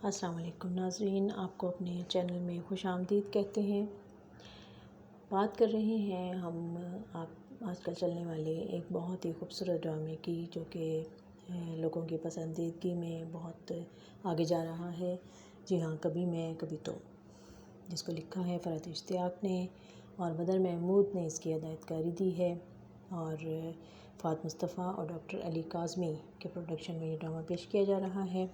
السلام علیکم ناظرین، آپ کو اپنے چینل میں خوش آمدید کہتے ہیں۔ بات کر رہے ہیں ہم آج کل چلنے والے ایک بہت ہی خوبصورت ڈرامے کی، جو کہ لوگوں کی پسندیدگی میں بہت آگے جا رہا ہے۔ جی ہاں، کبھی میں کبھی تو، جس کو لکھا ہے فرحت اشتیاق نے اور بدر محمود نے اس کی ہدایت کاری دی ہے، اور فہد مصطفیٰ اور ڈاکٹر علی کاظمی کے پروڈکشن میں یہ ڈرامہ پیش کیا جا رہا ہے،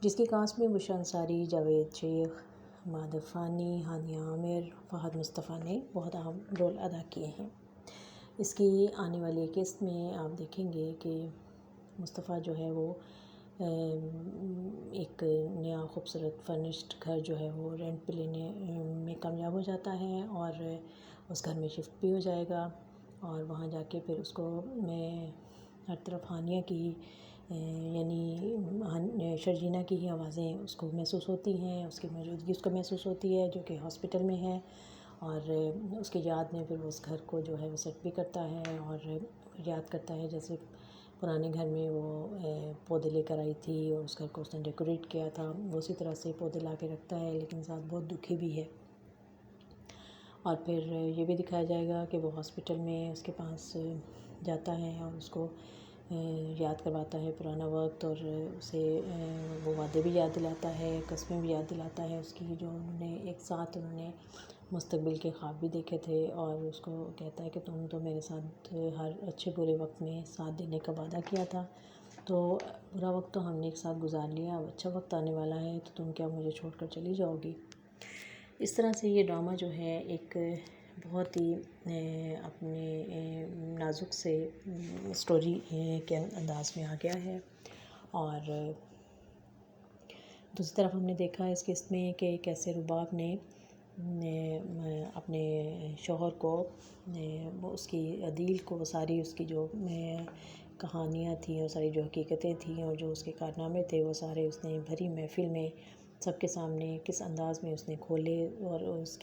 جس کی کاسٹ میں بشریٰ انصاری، جاوید شیخ، مادہ فانی، ہانیہ عامر، فہد مصطفیٰ نے بہت اہم رول ادا کیے ہیں۔ اس کی آنے والی قسط میں آپ دیکھیں گے کہ مصطفیٰ جو ہے وہ ایک نیا خوبصورت فرنشڈ گھر جو ہے وہ رینٹ پہ لینے میں کامیاب ہو جاتا ہے، اور اس گھر میں شفٹ بھی ہو جائے گا، اور وہاں جا کے پھر اس کو ہر طرف ہانیہ کی یعنی شرجینہ کی ہی آوازیں اس کو محسوس ہوتی ہیں، اس کی موجودگی اس کو محسوس ہوتی ہے، جو کہ ہاسپٹل میں ہے، اور اس کی یاد میں پھر وہ اس گھر کو جو ہے وہ سیٹ بھی کرتا ہے، اور یاد کرتا ہے جیسے پرانے گھر میں وہ پودے لے کر آئی تھی اور اس گھر کو اس نے ڈیکوریٹ کیا تھا، وہ اسی طرح سے پودے لا کے رکھتا ہے، لیکن ساتھ بہت دکھی بھی ہے۔ اور پھر یہ بھی دکھایا جائے گا کہ وہ ہاسپٹل میں اس کے پاس جاتا ہے اور اس کو یاد کرواتا ہے پرانا وقت، اور اسے وہ وعدے بھی یاد دلاتا ہے، قسمیں بھی یاد دلاتا ہے اس کی، جو انہوں نے ایک ساتھ انہوں نے مستقبل کے خواب بھی دیکھے تھے، اور اس کو کہتا ہے کہ تم تو میرے ساتھ ہر اچھے برے وقت میں ساتھ دینے کا وعدہ کیا تھا، تو برا وقت تو ہم نے ایک ساتھ گزار لیا، اب اچھا وقت آنے والا ہے، تو تم کیا مجھے چھوڑ کر چلی جاؤ گی؟ اس طرح سے یہ ڈرامہ جو ہے ایک بہت ہی اپنے نازک سے اسٹوری کے انداز میں آ گیا ہے۔ اور دوسری طرف ہم نے دیکھا اس قسط میں کہ کیسے رباب نے اپنے شوہر کو، اس کی عدیل کو، وہ ساری اس کی جو کہانیاں تھیں اور ساری جو حقیقتیں تھیں اور جو اس کے کارنامے تھے، وہ سارے اس نے بھری محفل میں سب کے سامنے کس انداز میں اس نے کھولے، اور اس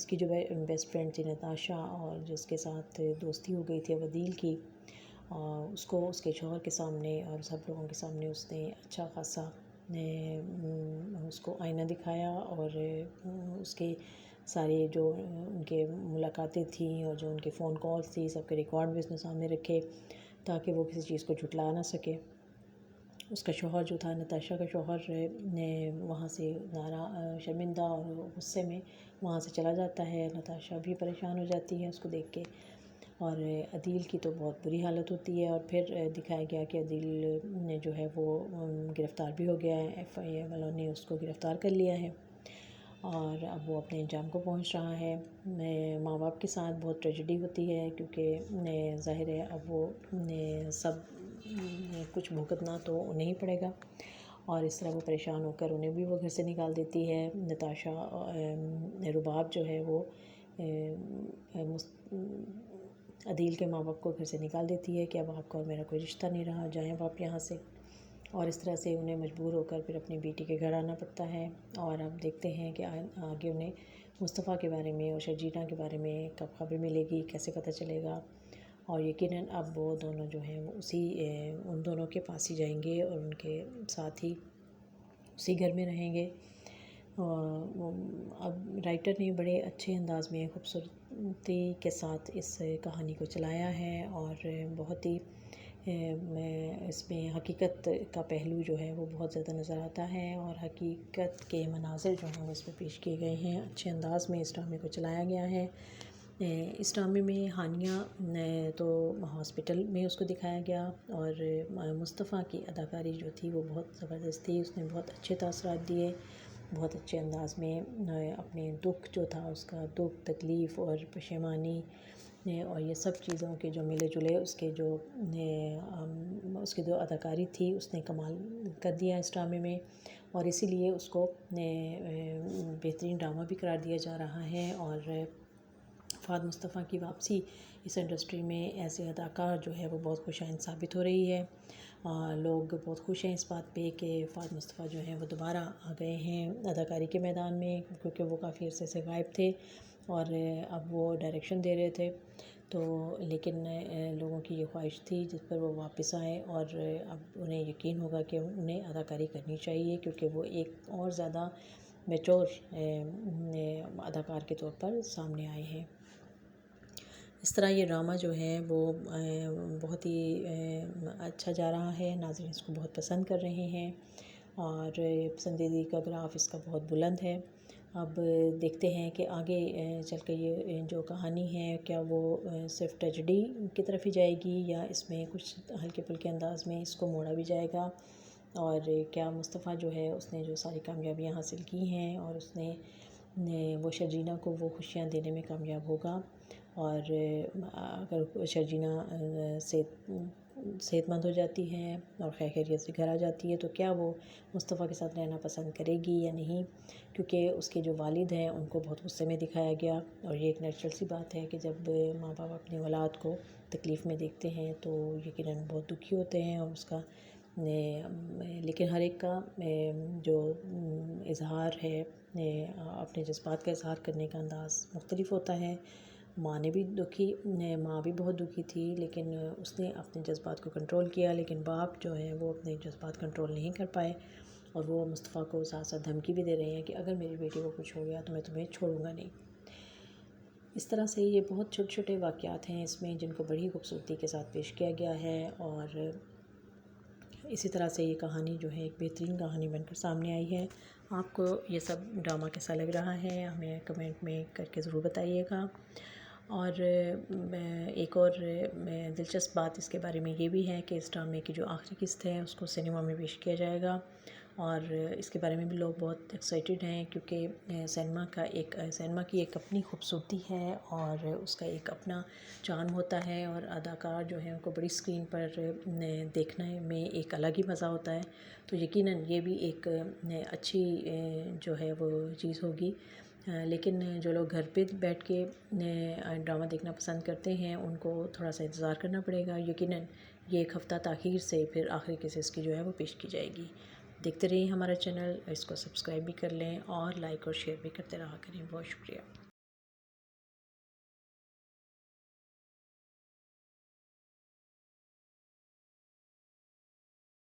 کی جو بیسٹ فرینڈ تھی نتاشا، اور جس کے ساتھ دوستی ہو گئی تھی اب عدیل کی، اور اس کو اس کے شوہر کے سامنے اور سب لوگوں کے سامنے اس نے اچھا خاصا اس کو آئینہ دکھایا، اور اس کے سارے جو ان کے ملاقاتیں تھیں اور جو ان کے فون کالز تھی، سب کے ریکارڈ بھی اس نے سامنے رکھے تاکہ وہ کسی چیز کو جھٹلا نہ سکے۔ اس کا شوہر جو تھا، نتاشا کا شوہر، وہاں سے شرمندہ اور غصے میں وہاں سے چلا جاتا ہے، نتاشا بھی پریشان ہو جاتی ہے اس کو دیکھ کے، اور عدیل کی تو بہت بری حالت ہوتی ہے، اور پھر دکھایا گیا کہ عدیل نے جو ہے وہ گرفتار بھی ہو گیا ہے، FIA والوں نے اس کو گرفتار کر لیا ہے، اور اب وہ اپنے انجام کو پہنچ رہا ہے۔ ماں باپ کے ساتھ بہت ٹریجڈی ہوتی ہے، کیونکہ ظاہر ہے اب وہ سب کچھ بھگتنا تو انہیں ہی پڑے گا، اور اس طرح وہ پریشان ہو کر انہیں بھی وہ گھر سے نکال دیتی ہے۔ نتاشا رباب جو ہے وہ عدیل کے ماں باپ کو گھر سے نکال دیتی ہے کہ اب آپ کا اور میرا کوئی رشتہ نہیں رہا، جائیں اب آپ یہاں سے، اور اس طرح سے انہیں مجبور ہو کر پھر اپنی بیٹی کے گھر آنا پڑتا ہے۔ اور اب دیکھتے ہیں کہ آگے انہیں مصطفیٰ کے بارے میں اور شرجینہ کے بارے میں کب خبر ملے گی، کیسے پتہ چلے گا، اور یقیناً اب وہ دونوں جو ہیں وہ ان دونوں کے پاس ہی جائیں گے اور ان کے ساتھ ہی اسی گھر میں رہیں گے۔ اب رائٹر نے بڑے اچھے انداز میں خوبصورتی کے ساتھ اس کہانی کو چلایا ہے، اور بہت ہی اس میں حقیقت کا پہلو جو ہے وہ بہت زیادہ نظر آتا ہے، اور حقیقت کے مناظر جو ہیں وہ اس میں پیش کیے گئے ہیں، اچھے انداز میں اس ڈرامے کو چلایا گیا ہے۔ اس ڈرامے میں ہانیہ تو ہاسپٹل میں اس کو دکھایا گیا، اور مصطفیٰ کی اداکاری جو تھی وہ بہت زبردست تھی، اس نے بہت اچھے تاثرات دیے، بہت اچھے انداز میں اپنے دکھ جو تھا، اس کا دکھ، تکلیف اور پشیمانی، اور یہ سب چیزوں کے جو ملے جلے اس کے جو اداکاری تھی، اس نے کمال کر دیا اس ڈرامے میں، اور اسی لیے اس کو بہترین ڈرامہ بھی قرار دیا جا رہا ہے۔ اور فہد مصطفیٰ کی واپسی اس انڈسٹری میں ایز اے اداکار جو ہے وہ بہت خوش آئند ثابت ہو رہی ہے، لوگ بہت خوش ہیں اس بات پہ کہ فہد مصطفیٰ جو ہیں وہ دوبارہ آ گئے ہیں اداکاری کے میدان میں، کیونکہ وہ کافی عرصے سے غائب تھے اور اب وہ ڈائریکشن دے رہے تھے، تو لیکن لوگوں کی یہ خواہش تھی جس پر وہ واپس آئیں، اور اب انہیں یقین ہوگا کہ انہیں اداکاری کرنی چاہیے، کیونکہ وہ ایک اور زیادہ میچور اداکار کے طور پر سامنے آئے ہیں۔ اس طرح یہ ڈرامہ جو ہے وہ بہت ہی اچھا جا رہا ہے، ناظرین اس کو بہت پسند کر رہے ہیں، اور پسندیدگی کا گراف اس کا بہت بلند ہے۔ اب دیکھتے ہیں کہ آگے چل کے یہ جو کہانی ہے کیا وہ صرف ٹریجڈی کی طرف ہی جائے گی، یا اس میں کچھ ہلکے پھلکے انداز میں اس کو موڑا بھی جائے گا، اور کیا مصطفیٰ جو ہے اس نے جو ساری کامیابیاں حاصل کی ہیں اور اس نے وہ شرجینہ کو وہ خوشیاں دینے میں کامیاب ہوگا، اور اگر شرجینہ صحت مند ہو جاتی ہے اور خیر خیریت سے گھر آ جاتی ہے تو کیا وہ مصطفیٰ کے ساتھ رہنا پسند کرے گی یا نہیں، کیونکہ اس کے جو والد ہیں ان کو بہت غصے میں دکھایا گیا، اور یہ ایک نیچرل سی بات ہے کہ جب ماں باپ اپنی اولاد کو تکلیف میں دیکھتے ہیں تو یقیناً بہت دکھی ہوتے ہیں، اور اس کا لیکن ہر ایک کا جو اظہار ہے اپنے جذبات کا اظہار کرنے کا انداز مختلف ہوتا ہے۔ ماں بھی بہت دکھی تھی، لیکن اس نے اپنے جذبات کو کنٹرول کیا، لیکن باپ جو ہے وہ اپنے جذبات کنٹرول نہیں کر پائے، اور وہ مصطفیٰ کو ساتھ ساتھ دھمکی بھی دے رہے ہیں کہ اگر میری بیٹی کو کچھ ہو گیا تو میں تمہیں چھوڑوں گا نہیں۔ اس طرح سے یہ بہت چھوٹے چھوٹے واقعات ہیں اس میں جن کو بڑی خوبصورتی کے ساتھ پیش کیا گیا ہے، اور اسی طرح سے یہ کہانی جو ہے ایک بہترین کہانی بن کر سامنے آئی ہے۔ آپ کو یہ سب ڈرامہ کیسا لگ رہا ہے ہمیں کمنٹ میں کر کے ضرور بتائیے گا، اور ایک اور دلچسپ بات اس کے بارے میں یہ بھی ہے کہ اس ڈرامے کی جو آخری قسط ہے اس کو سنیما میں پیش کیا جائے گا، اور اس کے بارے میں بھی لوگ بہت ایکسائٹیڈ ہیں، کیونکہ سینما کی ایک اپنی خوبصورتی ہے اور اس کا ایک اپنا چارم ہوتا ہے، اور اداکار جو ہیں ان کو بڑی اسکرین پر دیکھنے میں ایک الگ ہی مزہ ہوتا ہے، تو یقیناً یہ بھی ایک اچھی جو ہے وہ چیز ہوگی۔ لیکن جو لوگ گھر پہ بیٹھ کے ڈرامہ دیکھنا پسند کرتے ہیں ان کو تھوڑا سا انتظار کرنا پڑے گا، یقیناً یہ ایک ہفتہ تاخیر سے پھر آخری قسط کی جو ہے وہ پیش کی جائے گی۔ دیکھتے رہیے ہمارا چینل، اس کو سبسکرائب بھی کر لیں اور لائک اور شیئر بھی کرتے رہا کریں۔ بہت شکریہ۔